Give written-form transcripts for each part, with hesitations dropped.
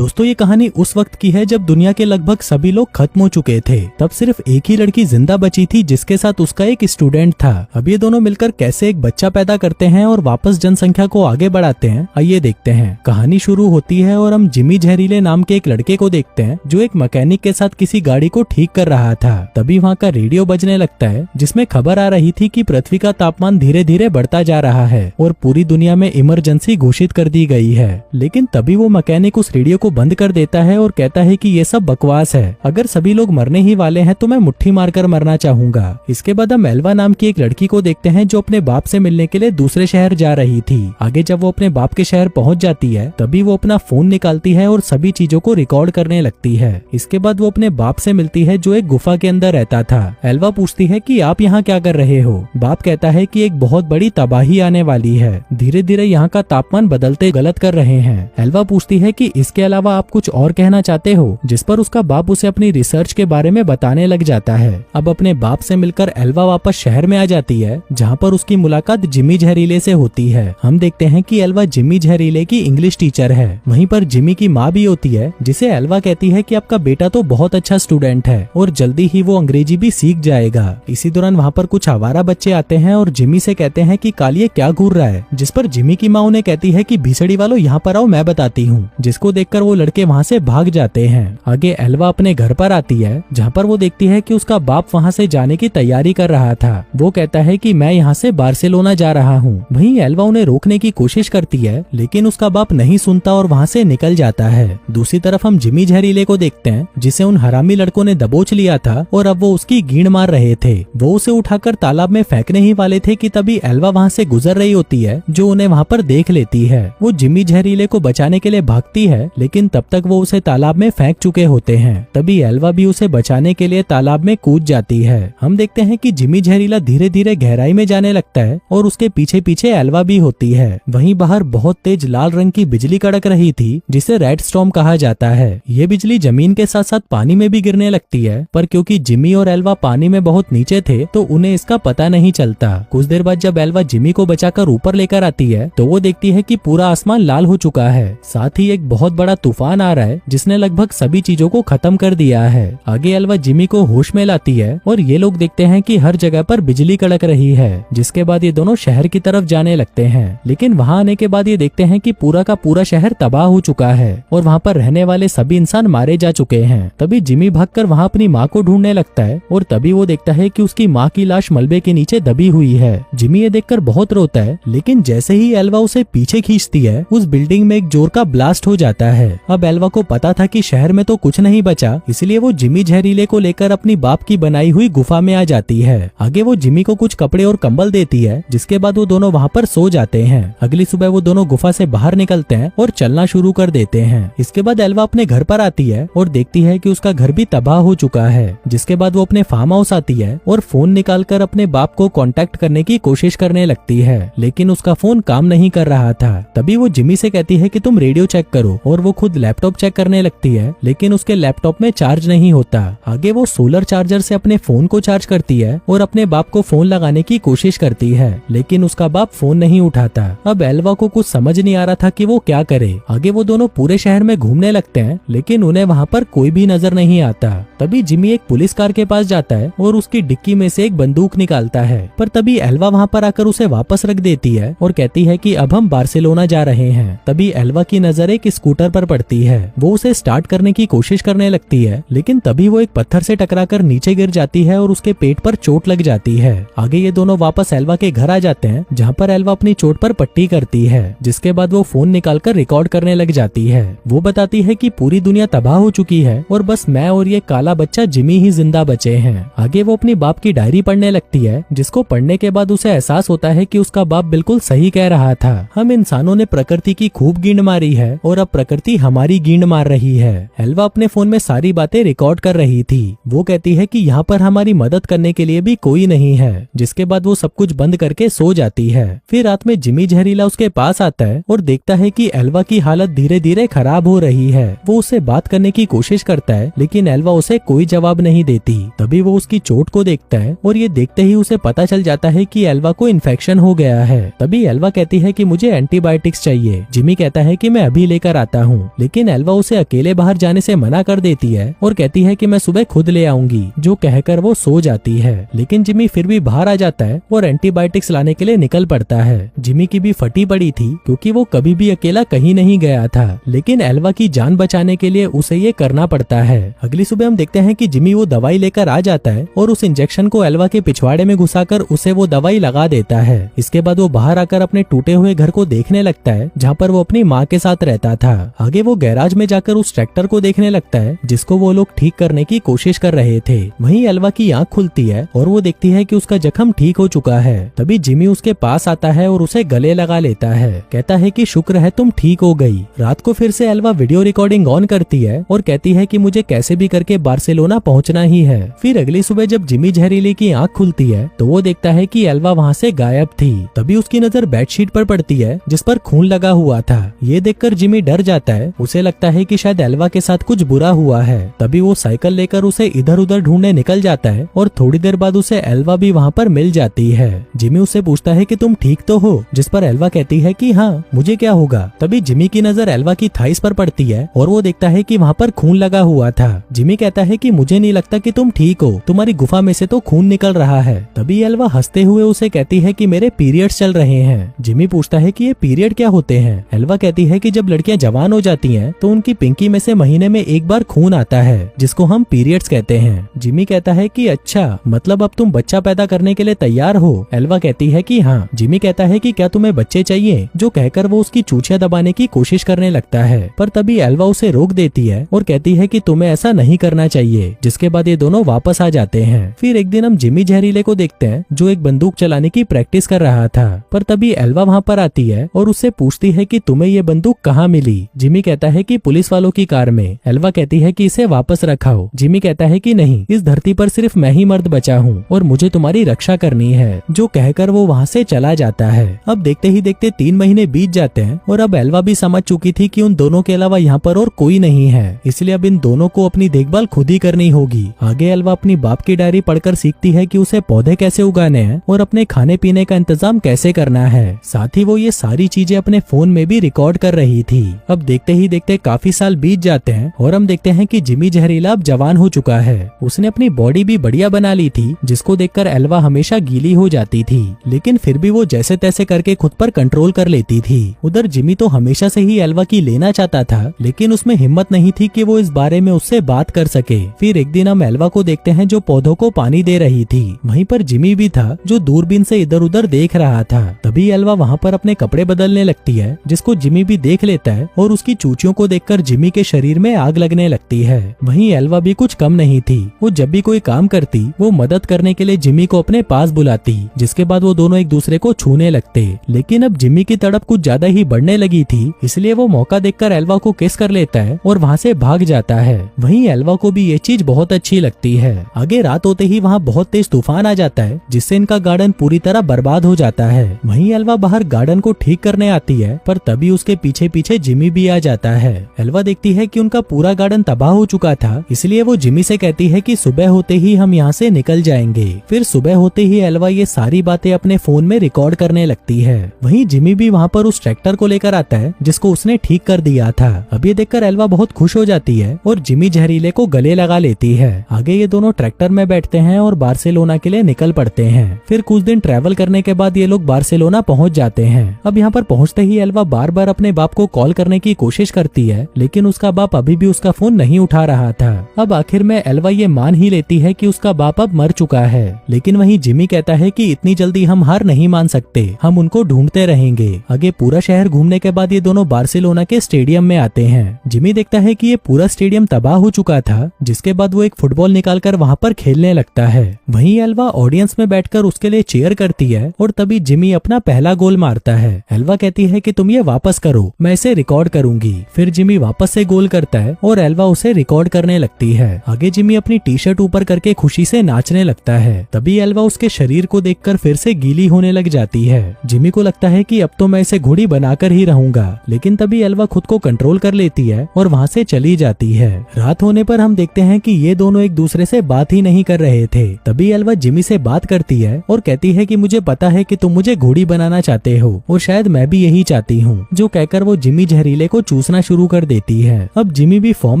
दोस्तों ये कहानी उस वक्त की है जब दुनिया के लगभग सभी लोग खत्म हो चुके थे। तब सिर्फ एक ही लड़की जिंदा बची थी जिसके साथ उसका एक स्टूडेंट था। अब ये दोनों मिलकर कैसे एक बच्चा पैदा करते हैं और वापस जनसंख्या को आगे बढ़ाते हैं, आइए देखते हैं। कहानी शुरू होती है और हम जिमी जहरीले नाम के एक लड़के को देखते हैं जो एक मैकेनिक के साथ किसी गाड़ी को ठीक कर रहा था। तभी वहाँ का रेडियो बजने लगता है जिसमें खबर आ रही थी कि पृथ्वी का तापमान धीरे धीरे बढ़ता जा रहा है और पूरी दुनिया में इमरजेंसी घोषित कर दी गई है। लेकिन तभी वो मैकेनिक उस रेडियो को बंद कर देता है और कहता है कि ये सब बकवास है, अगर सभी लोग मरने ही वाले हैं तो मैं मुट्ठी मारकर मरना चाहूंगा। इसके बाद हम एल्वा नाम की एक लड़की को देखते हैं जो अपने बाप से मिलने के लिए दूसरे शहर जा रही थी। आगे जब वो अपने बाप के शहर पहुंच जाती है तभी वो अपना फोन निकालती है और सभी चीजों को रिकॉर्ड करने लगती है। इसके बाद वो अपने बाप से मिलती है जो एक गुफा के अंदर रहता था। एल्वा पूछती है कि आप यहाँ क्या कर रहे हो? बाप कहता है कि एक बहुत बड़ी तबाही आने वाली है, धीरे धीरे यहाँ का तापमान बदलते गलत कर रहे हैं। एल्वा पूछती है कि इसके अलावा आप कुछ और कहना चाहते हो, जिस पर उसका बाप उसे अपनी रिसर्च के बारे में बताने लग जाता है। अब अपने बाप से मिलकर एल्वा वापस शहर में आ जाती है जहाँ पर उसकी मुलाकात जिमी जहरीले से होती है। हम देखते हैं कि एल्वा जिमी जहरीले की इंग्लिश टीचर है। वहीं पर जिमी की माँ भी होती है जिसे एल्वा कहती है कि आपका बेटा तो बहुत अच्छा स्टूडेंट है और जल्दी ही वो अंग्रेजी भी सीख जाएगा। इसी दौरान वहाँ पर कुछ आवारा बच्चे आते हैं और जिमी से कहते हैं कि कालिए क्या घूर रहा है, जिस पर जिमी की माँ उन्हें कहती है कि भीसड़ी वालों यहाँ पर आओ, मैं बताती हूँ। जिसको देखकर वो लड़के वहाँ से भाग जाते हैं। आगे एल्वा अपने घर पर आती है जहाँ पर वो देखती है कि उसका बाप वहाँ से जाने की तैयारी कर रहा था। वो कहता है कि मैं यहाँ से बार्सिलोना जा रहा हूँ। वहीं एल्वा उन्हें रोकने की कोशिश करती है लेकिन उसका बाप नहीं सुनता और वहाँ से निकल जाता है। दूसरी तरफ हम जिमी जहरीले को देखते हैं जिसे उन हरामी लड़कों ने दबोच लिया था और अब वो उसकी गींड मार रहे थे। वो उसे उठाकर तालाब में फेंकने ही वाले थे कि तभी एल्वा वहाँ से गुजर रही होती है जो उन्हें वहाँ पर देख लेती है। वो जिमी जहरीले को बचाने के लिए भागती है लेकिन तब तक वो उसे तालाब में फेंक चुके होते हैं। तभी एल्वा भी उसे बचाने के लिए तालाब में कूद जाती है। हम देखते हैं कि जिमी जहरीला धीरे धीरे गहराई में जाने लगता है और उसके पीछे पीछे एल्वा भी होती है। वहीं बाहर बहुत तेज लाल रंग की बिजली कड़क रही थी जिसे रेड स्टॉर्म कहा जाता है। ये बिजली जमीन के साथ साथ पानी में भी गिरने लगती है, पर क्योंकि जिमी और एल्वा पानी में बहुत नीचे थे तो उन्हें इसका पता नहीं चलता। कुछ देर बाद जब एल्वा जिमी को बचाकर ऊपर लेकर आती है तो वो देखती है कि पूरा आसमान लाल हो चुका है, साथ ही एक बहुत बड़ा तूफान आ रहा है जिसने लगभग सभी चीजों को खत्म कर दिया है। आगे एल्वा जिमी को होश में लाती है और ये लोग देखते हैं कि हर जगह पर बिजली कड़क रही है। जिसके बाद ये दोनों शहर की तरफ जाने लगते हैं, लेकिन वहाँ आने के बाद ये देखते हैं कि पूरा का पूरा शहर तबाह हो चुका है और वहाँ पर रहने वाले सभी इंसान मारे जा चुके हैं। तभी जिमी भागकर वहाँ अपनी माँ को ढूंढने लगता है और तभी वो देखता है कि उसकी माँ की लाश मलबे के नीचे दबी हुई है। जिमी ये देखकर बहुत रोता है, लेकिन जैसे ही एल्वा उसे पीछे खींचती है उस बिल्डिंग में एक जोर का ब्लास्ट हो जाता है। अब एल्वा को पता था कि शहर में तो कुछ नहीं बचा, इसलिए वो जिमी जहरीले को लेकर अपनी बाप की बनाई हुई गुफा में आ जाती है। आगे वो जिमी को कुछ कपड़े और कंबल देती है, जिसके बाद वो दोनों वहाँ पर सो जाते हैं। अगली सुबह वो दोनों गुफा से बाहर निकलते हैं और चलना शुरू कर देते हैं। इसके बाद एल्वा अपने घर पर आती है और देखती है कि उसका घर भी तबाह हो चुका है। जिसके बाद वो अपने फार्म हाउस आती है और फोन निकालकर अपने बाप को कांटेक्ट करने की कोशिश करने लगती है, लेकिन उसका फोन काम नहीं कर रहा था। तभी वो जिमी से कहती है कि तुम रेडियो चेक करो और वो खुद लैपटॉप चेक करने लगती है, लेकिन उसके लैपटॉप में चार्ज नहीं होता। आगे वो सोलर चार्जर से अपने फोन को चार्ज करती है और अपने बाप को फोन लगाने की कोशिश करती है, लेकिन उसका बाप फोन नहीं उठाता। अब एल्वा को कुछ समझ नहीं आ रहा था कि वो क्या करे। आगे वो दोनों पूरे शहर में घूमने लगते हैं, लेकिन उन्हें वहाँ पर कोई भी नजर नहीं आता। तभी जिमी एक पुलिस कार के पास जाता है और उसकी डिक्की में से एक बंदूक निकालता है, पर तभी एल्वा वहाँ पर आकर उसे वापस रख देती है और कहती है कि अब हम बार्सिलोना जा रहे हैं। तभी एल्वा की नजर एक स्कूटर पर पड़ती है। वो उसे स्टार्ट करने की कोशिश करने लगती है, लेकिन तभी वो एक पत्थर से टकराकर नीचे गिर जाती है और उसके पेट पर चोट लग जाती है। आगे ये दोनों वापस एल्वा के घर आ जाते हैं, जहाँ पर एल्वा अपनी चोट पर पट्टी करती है। जिसके बाद वो फोन निकालकर रिकॉर्ड करने लग जाती है। वो बताती है कि पूरी दुनिया तबाह हो चुकी है और बस मैं और ये काला बच्चा जिमी ही जिंदा बचे हैं। आगे वो अपनी बाप की डायरी पढ़ने लगती है, जिसको पढ़ने के बाद उसे एहसास होता है कि उसका बाप बिल्कुल सही कह रहा था। हम इंसानों ने प्रकृति की खूब गींड मारी है और अब प्रकृति हमारी गींड मार रही है। एल्वा अपने फोन में सारी बातें रिकॉर्ड कर रही थी। वो कहती है कि यहाँ पर हमारी मदद करने के लिए भी कोई नहीं है। जिसके बाद वो सब कुछ बंद करके सो जाती है। फिर रात में जिमी जहरीला उसके पास आता है और देखता है कि एल्वा की हालत धीरे धीरे खराब हो रही है। वो उससे बात करने की कोशिश करता है, लेकिन एल्वा उसे कोई जवाब नहीं देती। तभी वो उसकी चोट को देखता है और ये देखते ही उसे पता चल जाता है कि एल्वा को इन्फेक्शन हो गया है। तभी एल्वा कहती है कि मुझे एंटीबायोटिक्स चाहिए। जिमी कहता है कि मैं अभी लेकर आता हूँ। लेकिन एल्वा उसे अकेले बाहर जाने से मना कर देती है और कहती है कि मैं सुबह खुद ले आऊंगी, जो कहकर वो सो जाती है। लेकिन जिमी फिर भी बाहर आ जाता है और एंटीबायोटिक्स लाने के लिए निकल पड़ता है। जिमी की भी फटी पड़ी थी क्योंकि वो कभी भी अकेला कहीं नहीं गया था, लेकिन एल्वा की जान बचाने के लिए उसे ये करना पड़ता है। अगली सुबह हम देखते हैं कि जिमी वो दवाई लेकर आ जाता है और उस इंजेक्शन को एल्वा के पिछवाड़े में घुसाकर उसे वो दवाई लगा देता है। इसके बाद वो बाहर आकर अपने टूटे हुए घर को देखने लगता है जहाँ पर वो अपनी माँ के साथ रहता था। आगे वो गैराज में जाकर उस ट्रैक्टर को देखने लगता है जिसको वो लोग ठीक करने की कोशिश कर रहे थे। वहीं एल्वा की आंख खुलती है और वो देखती है कि उसका जख्म ठीक हो चुका है। तभी जिमी उसके पास आता है और उसे गले लगा लेता है। कहता है कि शुक्र है तुम ठीक हो गई। रात को फिर से एल्वा वीडियो रिकॉर्डिंग ऑन करती है और कहती है कि मुझे कैसे भी करके बार्सिलोना पहुंचना ही है। फिर अगली सुबह जब जिमी जहरीले की आंख खुलती है तो वो देखता है कि एल्वा वहाँ से गायब थी। तभी उसकी नजर बेडशीट पर पड़ती है जिस पर खून लगा हुआ था। ये देखकर जिमी डर जाता है। उसे लगता है कि शायद एल्वा के साथ कुछ बुरा हुआ है। तभी वो साइकिल लेकर उसे इधर उधर ढूंढने निकल जाता है और थोड़ी देर बाद उसे एल्वा भी वहाँ पर मिल जाती है। जिमी उससे पूछता है कि तुम ठीक तो हो, जिस पर एल्वा कहती है कि हाँ, मुझे क्या होगा। तभी जिमी की नजर एल्वा की थाइस पर पड़ती है और वो देखता है कि वहाँ पर खून लगा हुआ था। जिमी कहता है कि मुझे नहीं लगता कि तुम ठीक हो, तुम्हारी गुफा में से तो खून निकल रहा है। तभी एल्वा हंसते हुए उसे कहती है कि मेरे पीरियड्स चल रहे हैं। जिमी पूछता है कि ये पीरियड क्या होते हैं। एल्वा कहती है कि जब लड़कियां जवान हो जाती हैं तो उनकी पिंकी में से महीने में एक बार खून आता है जिसको हम पीरियड्स कहते हैं। जिमी कहता है कि अच्छा, मतलब अब तुम बच्चा पैदा करने के लिए तैयार हो। एल्वा कहती है कि हाँ। जिमी कहता है कि क्या तुम्हें बच्चे चाहिए, जो कहकर वो उसकी चूचियां दबाने की कोशिश करने लगता है, पर तभी एल्वा उसे रोक देती है और कहती है कि तुम्हें ऐसा नहीं करना चाहिए। जिसके बाद ये दोनों वापस आ जाते हैं। फिर एक दिन हम जिमी जहरीले को देखते हैं जो एक बंदूक चलाने की प्रैक्टिस कर रहा था, पर तभी एल्वा वहाँ पर आती है और उससे पूछती है कि तुम्हें ये बंदूक कहाँ मिली। जिमी कहता है कि पुलिस वालों की कार में। एल्वा कहती है कि इसे वापस रखाओ। जिमी कहता है कि नहीं, इस धरती पर सिर्फ मैं ही मर्द बचा हूँ और मुझे तुम्हारी रक्षा करनी है, जो कहकर वो वहाँ से चला जाता है। अब देखते ही देखते 3 महीने बीत जाते हैं और अब एल्वा भी समझ चुकी थी कि उन दोनों के अलावा यहाँ पर और कोई नहीं है, इसलिए अब इन दोनों को अपनी देखभाल खुद ही करनी होगी। आगे एल्वा अपनी बाप की डायरी पढ़कर सीखती है कि उसे पौधे कैसे उगाने हैं और अपने खाने पीने का इंतजाम कैसे करना है। साथ ही वो ये सारी चीजें अपने फोन में भी रिकॉर्ड कर रही थी। अब देखते ही देखते काफी साल बीत जाते हैं और हम देखते हैं कि जिमी जहरीला अब जवान हो चुका है। उसने अपनी बॉडी भी बढ़िया बना ली थी, जिसको देखकर एल्वा हमेशा गीली हो जाती थी, लेकिन फिर भी वो जैसे तैसे करके खुद पर कंट्रोल कर लेती थी। उधर जिमी तो हमेशा से ही एल्वा की लेना चाहता था, लेकिन उसमें हिम्मत नहीं थी कि वो इस बारे में उससे बात कर सके। फिर एक दिन हम एल्वा को देखते हैं जो पौधों को पानी दे रही थी। वहीं पर जिमी भी था जो दूरबीन से इधर उधर देख रहा था। तभी एल्वा वहाँ पर अपने कपड़े बदलने लगती है, जिसको जिमी भी देख लेता है और उसकी चूचियों को देखकर जिमी के शरीर में आग लगने लगती है। वहीं एल्वा भी कुछ कम नहीं थी। वो जब भी कोई काम करती वो मदद करने के लिए जिमी को अपने पास बुलाती, जिसके बाद वो दोनों एक दूसरे को छूने लगते। लेकिन अब जिमी की तड़प कुछ ज्यादा ही बढ़ने लगी थी, इसलिए वो मौका देखकर एल्वा को किस कर लेता है और वहाँ से भाग जाता है। वहीं एल्वा को भी ये चीज बहुत अच्छी लगती है। आगे रात होते ही वहाँ बहुत तेज तूफान आ जाता है, जिससे इनका गार्डन पूरी तरह बर्बाद हो जाता है। वहीं एल्वा बाहर गार्डन को ठीक करने आती है, पर तभी उसके पीछे पीछे जिमी भी आ जाता है। एल्वा देखती है कि उनका पूरा गार्डन तबाह हो चुका था, इसलिए वो जिमी से कहती है कि सुबह होते ही हम यहाँ से निकल जाएंगे। फिर सुबह होते ही एल्वा ये सारी बातें अपने फोन में रिकॉर्ड करने लगती है। वहीं जिमी भी वहाँ पर उस ट्रैक्टर को लेकर आता है जिसको उसने ठीक कर दिया था। अब ये देखकर एल्वा बहुत खुश हो जाती है और जिमी जहरीले को गले लगा लेती है। आगे ये दोनों ट्रैक्टर में बैठते हैं और बार्सिलोना के लिए निकल पड़ते हैं। फिर कुछ दिन ट्रैवल करने के बाद ये लोग बार्सिलोना पहुँच जाते हैं। अब यहाँ पर पहुँचते ही एल्वा बार बार अपने बाप को कॉल करने की कोशिश करती है, लेकिन उसका बाप अभी भी उसका फोन नहीं उठा रहा था। अब आखिर में एल्वा ये मान ही लेती है कि उसका बाप अब मर चुका है, लेकिन वहीं जिमी कहता है कि इतनी जल्दी हम हार नहीं मान सकते, हम उनको ढूंढते रहेंगे। आगे पूरा शहर घूमने के बाद ये दोनों बार्सिलोना के स्टेडियम में आते हैं। जिमी देखता है कि ये पूरा स्टेडियम तबाह हो चुका था, जिसके बाद वो एक फुटबॉल निकालकर वहाँ पर खेलने लगता है। वहीं एल्वा ऑडियंस में बैठकर उसके लिए चीयर करती है और तभी जिमी अपना पहला गोल मारता है। एल्वा कहती है कि तुम ये वापस करो, मैं इसे रिकॉर्ड करूंगी। फिर जिमी वापस से गोल करता है और एल्वा उसे रिकॉर्ड करने लगती है। आगे जिमी अपनी टी शर्ट ऊपर करके खुशी से नाचने लगता है। तभी एल्वा उसके शरीर को देखकर फिर से गीली होने लग जाती है। जिमी को लगता है कि अब तो मैं इसे घोड़ी बनाकर ही रहूंगा, लेकिन तभी एल्वा खुद को कंट्रोल कर लेती है और वहाँ से चली जाती है। रात होने पर हम देखते हैं कि ये दोनों एक दूसरे से बात ही नहीं कर रहे थे। तभी एल्वा जिमी से बात करती है और कहती है कि मुझे पता है कि तुम मुझे घोड़ी बनाना चाहते हो और शायद मैं भी यही चाहती हूँ, जो कहकर वो जिमी जहरीले को चूस चूसना शुरू कर देती है। अब जिमी भी फॉर्म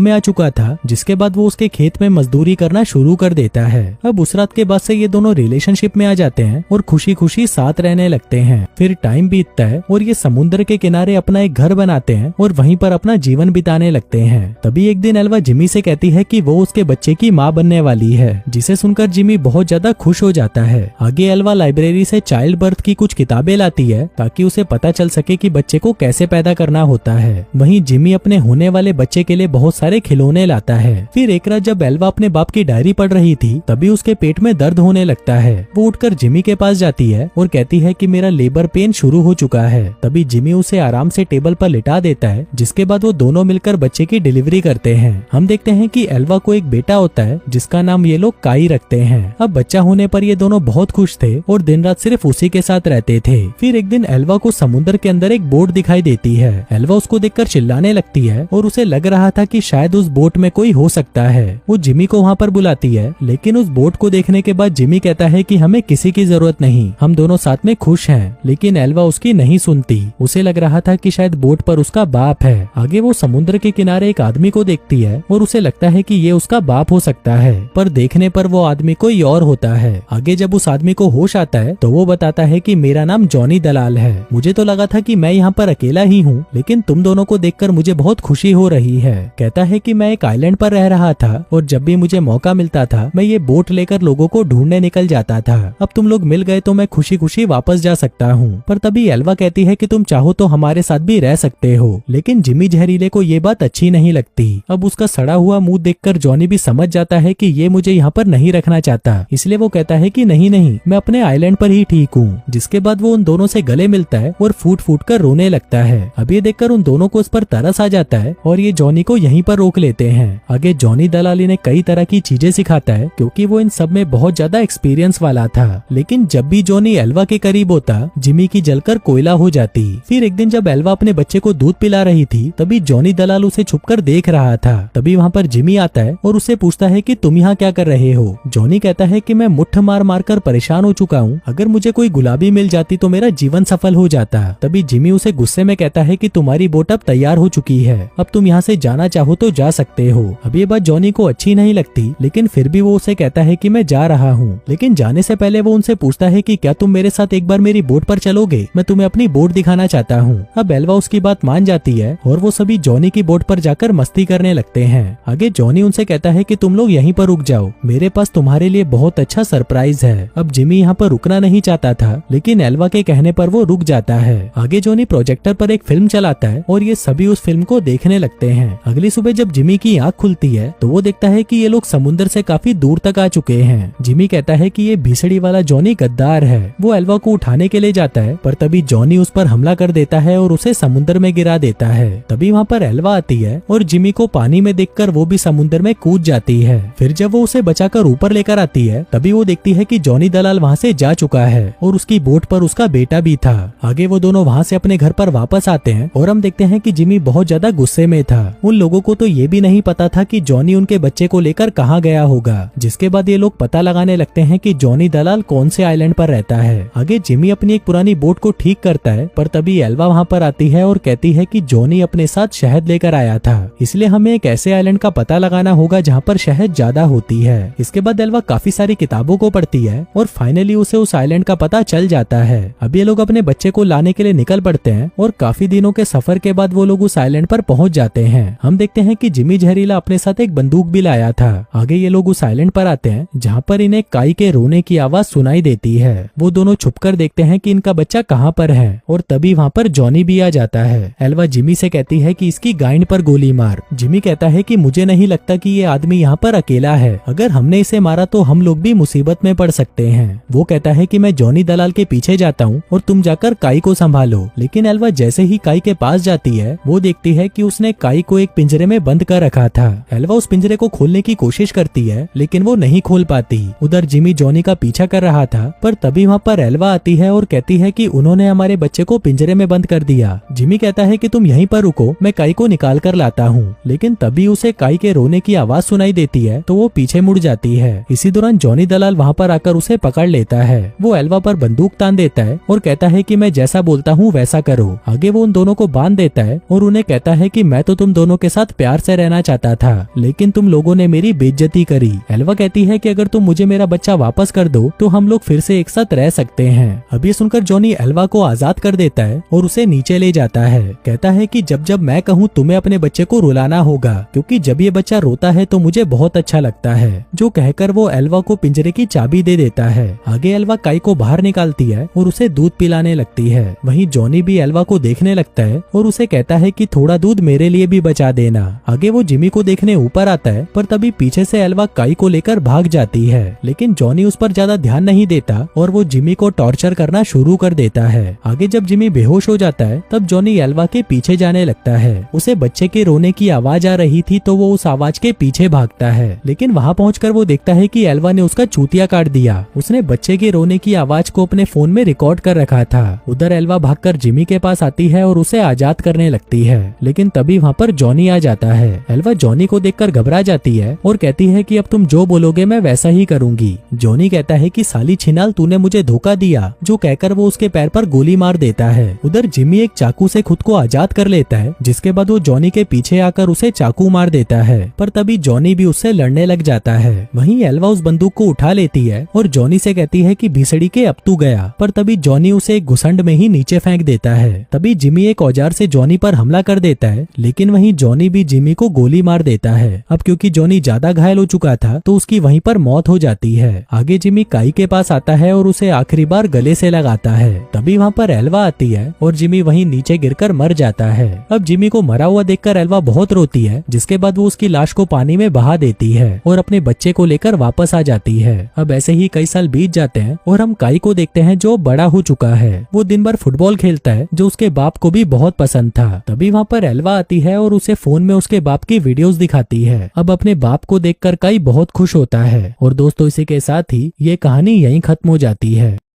में आ चुका था, जिसके बाद वो उसके खेत में मजदूरी करना शुरू कर देता है। अब उस रात के बाद से ये दोनों रिलेशनशिप में आ जाते हैं और खुशी खुशी साथ रहने लगते हैं। फिर टाइम बीतता है और ये समुद्र के किनारे अपना एक घर बनाते हैं और वहीं पर अपना जीवन बिताने लगते हैं। तभी एक दिन एल्वा जिमी से कहती है कि वो उसके बच्चे की माँ बनने वाली है, जिसे सुनकर जिमी बहुत ज्यादा खुश हो जाता है। आगे एल्वा लाइब्रेरी से चाइल्ड बर्थ की कुछ किताबें लाती है ताकि उसे पता चल सके कि बच्चे को कैसे पैदा करना होता है। वहीं जिमी अपने होने वाले बच्चे के लिए बहुत सारे खिलौने लाता है। फिर एक रात जब एल्वा अपने बाप की डायरी पढ़ रही थी, तभी उसके पेट में दर्द होने लगता है। वो उठकर जिमी के पास जाती है और कहती है कि मेरा लेबर पेन शुरू हो चुका है। तभी जिमी उसे आराम से टेबल पर लिटा देता है, जिसके बाद वो दोनों मिलकर बच्चे की डिलीवरी करते हैं। हम देखते हैं कि एल्वा को एक बेटा होता है जिसका नाम ये लोग काई रखते हैं। अब बच्चा होने पर ये दोनों बहुत खुश थे और दिन रात सिर्फ उसी के साथ रहते थे। फिर एक दिन एल्वा को समुद्र के अंदर एक बोट दिखाई देती है। एल्वा उसको देखकर चिल्लाने लगती है और उसे लग रहा था कि शायद उस बोट में कोई हो सकता है। वो जिमी को वहाँ पर बुलाती है, लेकिन उस बोट को देखने के बाद जिमी कहता है कि हमें किसी की जरूरत नहीं, हम दोनों साथ में खुश हैं। लेकिन एल्वा उसकी नहीं सुनती। उसे लग रहा था कि शायद बोट पर उसका बाप है। आगे वो समुद्र के किनारे एक आदमी को देखती है और उसे लगता है कि ये उसका बाप हो सकता है, पर देखने पर वो आदमी कोई और होता है। आगे जब उस आदमी को होश आता है तो वो बताता है कि मेरा नाम जॉनी दलाल है। मुझे तो लगा था कि मैं यहाँ पर अकेला ही हूँ, लेकिन तुम दोनों को देखकर मुझे बहुत खुशी हो रही है। कहता है कि मैं एक आइलैंड पर रह रहा था और जब भी मुझे मौका मिलता था मैं ये बोट लेकर लोगों को ढूंढने निकल जाता था। अब तुम लोग मिल गए तो मैं खुशी खुशी वापस जा सकता हूँ। पर तभी एल्वा कहती है कि तुम चाहो तो हमारे साथ भी रह सकते हो, लेकिन जिमी जहरीले को ये बात अच्छी नहीं लगती। अब उसका सड़ा हुआ मुंह देखकर जॉनी भी समझ जाता है कि ये मुझे यहाँ पर नहीं रखना चाहता, इसलिए वो कहता है कि नहीं नहीं, मैं अपने आइलैंड पर ही ठीक हूँ। जिसके बाद वो उन दोनों से गले मिलता है और फूट फूट कर रोने लगता है। अब ये देखकर उन दोनों को उस पर तरस आ जाता है और ये जॉनी को यहीं पर रोक लेते हैं। आगे जॉनी दलाल इन्हें कई तरह की चीजें सिखाता है, क्योंकि वो इन सब में बहुत ज्यादा एक्सपीरियंस वाला था। लेकिन जब भी जॉनी एल्वा के करीब होता, जिमी की जलकर कोयला हो जाती। फिर एक दिन जब एल्वा अपने बच्चे को दूध पिला रही थी, तभी जॉनी दलाल उसे छुपकर देख रहा था। तभी वहाँ पर जिमी आता है और उससे पूछता है कि तुम यहाँ क्या कर रहे हो। जॉनी कहता है कि मैं मुट्ठ मार मार कर परेशान हो चुका हूँ, अगर मुझे कोई गुलाबी मिल जाती तो मेरा जीवन सफल हो जाता। तभी जिमी उसे गुस्से में कहता है कि तुम्हारी बोट अब तैयार हो चुकी है, अब तुम यहाँ से जाना चाहो तो जा सकते हो। अब ये बात जॉनी को अच्छी नहीं लगती, लेकिन फिर भी वो उसे कहता है कि मैं जा रहा हूँ। लेकिन जाने से पहले वो उनसे पूछता है कि क्या तुम मेरे साथ एक बार मेरी बोट पर चलोगे, मैं तुम्हें अपनी बोट दिखाना चाहता हूँ। अब एल्वा उसकी बात मान जाती है और वो सभी जॉनी की बोट पर जाकर मस्ती करने लगते हैं। आगे जॉनी उनसे कहता है कि तुम लोग यहीं पर रुक जाओ, मेरे पास तुम्हारे लिए बहुत अच्छा सरप्राइज है। अब जिमी यहाँ पर रुकना नहीं चाहता था, लेकिन एल्वा के कहने पर वो रुक जाता है। आगे जॉनी प्रोजेक्टर पर एक फिल्म चलाता है और ये सभी उस फिल्म को देखने लगते हैं। अगली सुबह जब जिमी की आँख खुलती है तो वो देखता है कि ये लोग समुद्र से काफी दूर तक आ चुके हैं। जिमी कहता है कि ये भीसड़ी वाला जॉनी गद्दार है। वो एल्वा को उठाने के लिए जाता है, पर तभी जॉनी उस पर हमला कर देता है और उसे समुद्र में गिरा देता है। तभी वहाँ पर एल्वा आती है और जिमी को पानी में देखकर वो भी समुद्र में कूद जाती है। फिर जब वो उसे बचाकर ऊपर लेकर आती है, तभी वो देखती है कि जॉनी दलाल वहाँ से जा चुका है और उसकी बोट पर उसका बेटा भी था। आगे वो दोनों वहाँ से अपने घर पर वापस आते हैं और हम देखते हैं कि जिमी बहुत ज्यादा गुस्से में था। उन लोगों को तो ये भी नहीं पता था कि जॉनी उनके बच्चे को लेकर कहाँ गया होगा। जिसके बाद ये लोग पता लगाने लगते हैं कि जॉनी दलाल कौन से आइलैंड पर रहता है। आगे जिमी अपनी एक पुरानी बोट को ठीक करता है, पर तभी एल्वा वहाँ पर आती है और कहती है कि जॉनी अपने साथ शहद लेकर आया था, इसलिए हमें एक ऐसे आइलैंड का पता लगाना होगा जहाँ पर शहद ज्यादा होती है। इसके बाद एल्वा काफी सारी किताबों को पढ़ती है और फाइनली उसे उस आइलैंड का पता चल जाता है। अब ये लोग अपने बच्चे को लाने के लिए निकल पड़ते हैं और काफी दिनों के सफर के बाद वो लोग उस आइलैंड पर पहुंच जाते हैं। हम देखते हैं कि जिमी जहरीला अपने साथ एक बंदूक भी लाया था। आगे ये लोग उस आइलैंड पर आते हैं जहाँ पर इन्हें काई के रोने की आवाज सुनाई देती है। वो दोनों छुपकर देखते हैं कि इनका बच्चा कहाँ पर है और तभी वहाँ पर जॉनी भी आ जाता है। एल्वा जिमी से कहती है कि इसकी गाइड पर गोली मार। जिमी कहता है कि मुझे नहीं लगता कि ये आदमी यहाँ पर अकेला है, अगर हमने इसे मारा तो हम लोग भी मुसीबत में पड़ सकते हैं। वो कहता है कि मैं जॉनी दलाल के पीछे जाता हूँ और तुम जाकर काई को संभालो। लेकिन एल्वा जैसे ही काई के पास जाती है, वो देखती है कि उसने काई को एक पिंजरे में बंद कर रखा था। एल्वा उस पिंजरे को खोलने की कोशिश करती है, लेकिन वो नहीं खोल पाती। उधर जिमी जॉनी का पीछा कर रहा था, पर तभी वहाँ पर एल्वा आती है और कहती है कि उन्होंने हमारे बच्चे को पिंजरे में बंद कर दिया। जिमी कहता है कि तुम यहीं पर रुको, मैं काई को निकाल कर लाता हूँ। लेकिन तभी उसे काई के रोने की आवाज सुनाई देती है, तो वो पीछे मुड़ जाती है। इसी दौरान जॉनी दलाल वहाँ पर आकर उसे पकड़ लेता है। वो एल्वा पर बंदूक तान देता है और कहता है कि मैं जैसा बोलता हूँ वैसा करो। आगे वो उन दोनों को बांध देता है और उन्हें कहता है कि मैं तो तुम दोनों के साथ प्यार से रहना चाहता था, लेकिन तुम लोगों ने मेरी बेइज्जती करी। एल्वा कहती है कि अगर तुम मुझे मेरा बच्चा वापस कर दो तो हम लोग फिर से एक साथ रह सकते हैं। अब ये सुनकर जॉनी एल्वा को आजाद कर देता है और उसे नीचे ले जाता है। कहता है कि जब जब मैं कहूँ तुम्हें अपने बच्चे को रुलाना होगा, क्योंकि जब ये बच्चा रोता है तो मुझे बहुत अच्छा लगता है। जो कहकर वो एल्वा को पिंजरे की चाबी दे देता है। आगे एल्वा काई को बाहर निकालती है और उसे दूध पिलाने लगती है। वहीं जॉनी भी एल्वा को देखने लगता है और उसे कहता है कि थोड़ा दूध मेरे लिए भी बचा देना। आगे वो जिमी को देखने ऊपर आता है, पर तभी पीछे से एल्वा काई को लेकर भाग जाती है, लेकिन जॉनी उस पर ज्यादा ध्यान नहीं देता और वो जिमी को टॉर्चर करना शुरू कर देता है। आगे जब जिमी बेहोश हो जाता है तब जॉनी एल्वा के पीछे जाने लगता है। उसे बच्चे के रोने की आवाज आ रही थी तो वो उस आवाज के पीछे भागता है, लेकिन वहाँ पहुंचकर वो देखता है कि एल्वा ने उसका चूतिया काट दिया। उसने बच्चे के रोने की आवाज को अपने फोन में रिकॉर्ड कर रखा था। उधर एल्वा भागकर जिमी के पास आती है और उसे आजाद करने लगती है, लेकिन तभी वहाँ पर जॉनी आ जाता है। एल्वा जॉनी को देखकर घबरा जाती है और कहती है कि अब तुम जो बोलोगे मैं वैसा ही करूंगी। जॉनी कहता है कि साली छिनाल तूने मुझे धोखा दिया, जो कहकर वो उसके पैर पर गोली मार देता है। उधर जिमी एक चाकू से खुद को आजाद कर लेता है, जिसके बाद वो जॉनी के पीछे आकर उसे चाकू मार देता है, पर तभी जॉनी भी उससे लड़ने लग जाता है। वहीं एल्वा उस बंदूक को उठा लेती है और जॉनी से कहती है कि भीसड़ी के अब तू गया, पर तभी जॉनी उसे एक घुसंड में ही नीचे फेंक देता है। तभी जिमी एक औजार से जॉनी पर हमला कर देता है, लेकिन वहीं जॉनी भी जिमी को गोली मार देता है। अब क्योंकि जॉनी ज्यादा घायल हो चुका था तो उसकी वहीं पर मौत हो जाती है। आगे जिमी काई के पास आता है और उसे आखिरी बार गले से लगाता है। तभी वहाँ पर एल्वा आती है और जिमी वहीं नीचे गिरकर मर जाता है। अब जिमी को मरा हुआ देखकर एल्वा बहुत रोती है, जिसके बाद वो उसकी लाश को पानी में बहा देती है और अपने बच्चे को लेकर वापस आ जाती है। अब ऐसे ही कई साल बीत जाते हैं और हम काई को देखते हैं जो बड़ा हो चुका है। वो दिन भर फुटबॉल खेलता है, जो उसके बाप को भी बहुत पसंद था। तभी वहाँ पर एल्वा आती है और उसे फोन में उसके बाप की वीडियोस दिखाती है। अब अपने बाप को देखकर काई बहुत खुश होता है। और दोस्तों इसी के साथ ही ये कहानी यहीं खत्म हो जाती है।